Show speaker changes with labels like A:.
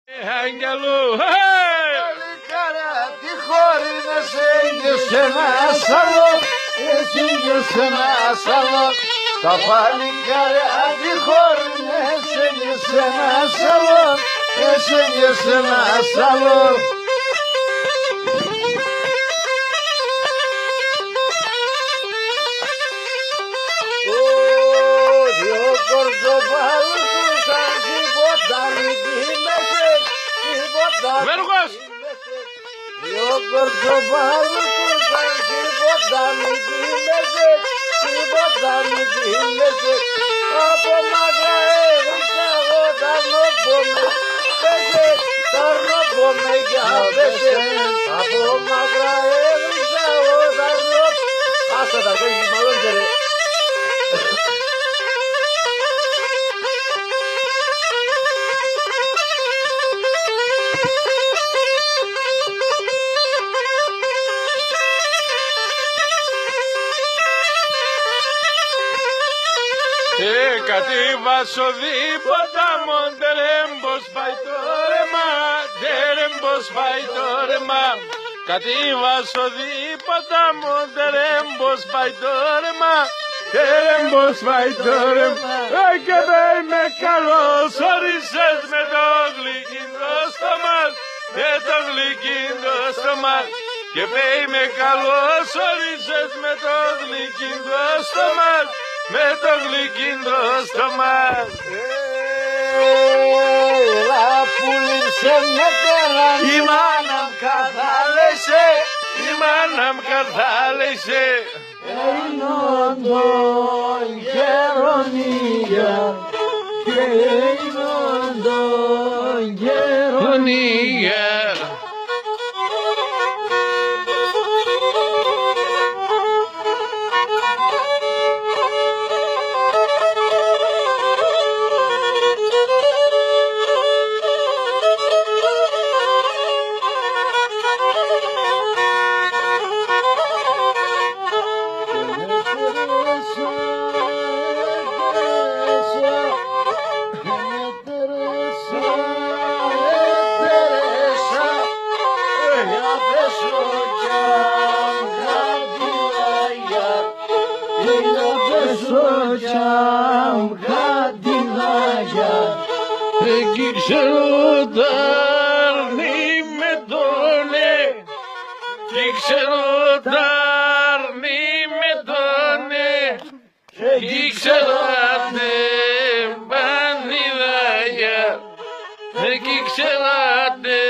A: Αγγελού,
B: Καλικάρα τη χώρη να σε σε ένα σαλό, εσύ και σε ένα σαλό. Τα παλικάρια τη χώρη να σε ένα σαλό, εσύ και σε ένα σαλό. Δυο κορδοπάλους που σαν τίποτα μη δίμεσαι, τίποτα μη
A: Βέργος.
B: δίμεσαι. Δυο κορδοπάλους που σαν τίποτα μη δίμεσαι, τίποτα μη δίμεσαι. Από μακρά έδειξα εγώ τα νόμπομαι, πέσε, τα νόμπομαι για πέσε. Από μακρά έδειξα εγώ τα νόμπομαι. Άστα τα κόλλη μαλώντε ρε.
A: Κατήβασο δίποτα μον τερέμπος πάει το ρεμά, τερέμπος πάει το ρεμά. Κατήβασο δίποτα μον τερέμπος πάει το ρεμά, τερέμπος πάει το ρεμά. Και πέι με καλώς όρισες με το γλυκύντο στόμα, με το γλυκύντο στόμα. Και πέι με καλώς όρισες με το γλυκύντο στόμα, με το γλυκύντρο στόμα.
B: Έλα πουλήσε με πέραν,
A: Η μάνα μ' καθάλεσε, η μάνα μ' καθάλεσε.
B: Έινον τον γερονία, και έινον τον γερονία.
A: Εκεί ξέρω τάρνη με τόνε, εκεί ξέρω τάρνη με τόνε, εκεί ξέρω τε πανιδάγια, εκεί ξέρω τε